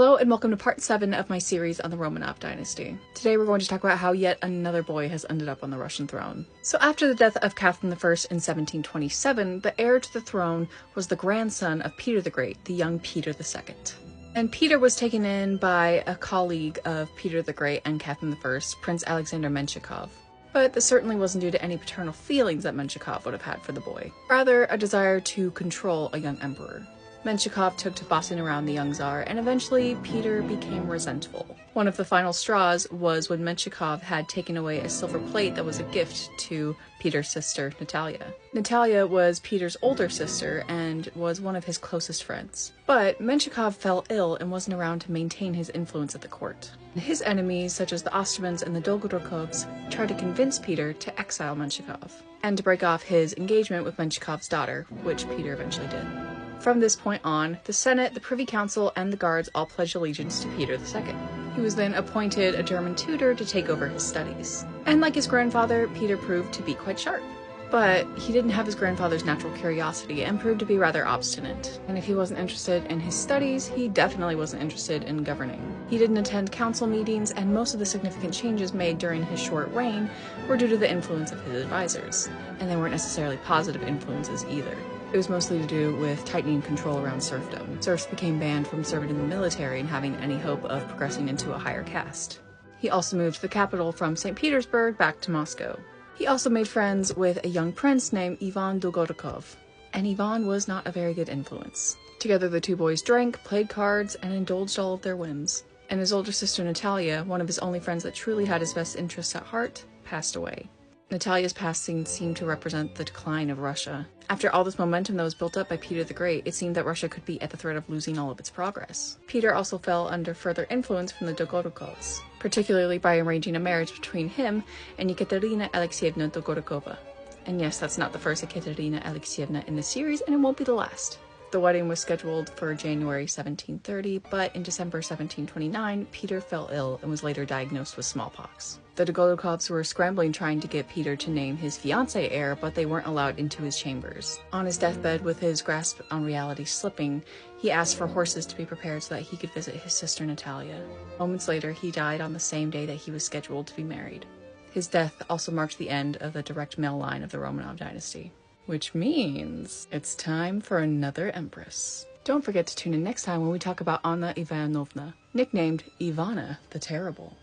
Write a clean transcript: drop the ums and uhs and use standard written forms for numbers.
Hello and welcome to part 7 of my series on the Romanov dynasty. Today we're going to talk about how yet another boy has ended up on the Russian throne. So after the death of Catherine I in 1727, the heir to the throne was the grandson of Peter the Great, the young Peter II. And Peter was taken in by a colleague of Peter the Great and Catherine I, Prince Alexander Menshikov. But this certainly wasn't due to any paternal feelings that Menshikov would have had for the boy, rather a desire to control a young emperor. Menshikov took to bossing around the young Tsar, and eventually Peter became resentful. One of the final straws was when Menshikov had taken away a silver plate that was a gift to Peter's sister, Natalia. Natalia was Peter's older sister and was one of his closest friends. But Menshikov fell ill and wasn't around to maintain his influence at the court. His enemies, such as the Ostromans and the Dolgorukovs, tried to convince Peter to exile Menshikov, and to break off his engagement with Menshikov's daughter, which Peter eventually did. From this point on, the Senate, the Privy Council, and the guards all pledged allegiance to Peter II. He was then appointed a German tutor to take over his studies. And like his grandfather, Peter proved to be quite sharp. But he didn't have his grandfather's natural curiosity and proved to be rather obstinate. And if he wasn't interested in his studies, he definitely wasn't interested in governing. He didn't attend council meetings, and most of the significant changes made during his short reign were due to the influence of his advisors. And they weren't necessarily positive influences either. It was mostly to do with tightening control around serfdom. Serfs became banned from serving in the military and having any hope of progressing into a higher caste. He also moved the capital from St. Petersburg back to Moscow. He also made friends with a young prince named Ivan Dolgorukov, and Ivan was not a very good influence. Together the two boys drank, played cards, and indulged all of their whims. And his older sister Natalia, one of his only friends that truly had his best interests at heart, passed away. Natalia's passing seemed to represent the decline of Russia. After all this momentum that was built up by Peter the Great, it seemed that Russia could be at the threat of losing all of its progress. Peter also fell under further influence from the Dolgorukovs, particularly by arranging a marriage between him and Ekaterina Alexeyevna Dolgorukova. And yes, that's not the first Ekaterina Alexeyevna in the series, and it won't be the last. The wedding was scheduled for January 1730, but in December 1729, Peter fell ill and was later diagnosed with smallpox. The Dolgorukovs were scrambling trying to get Peter to name his fiancée heir, but they weren't allowed into his chambers. On his deathbed, with his grasp on reality slipping, he asked for horses to be prepared so that he could visit his sister Natalia. Moments later, he died on the same day that he was scheduled to be married. His death also marked the end of the direct male line of the Romanov dynasty. Which means it's time for another empress. Don't forget to tune in next time when we talk about Anna Ivanovna, nicknamed Ivana the Terrible.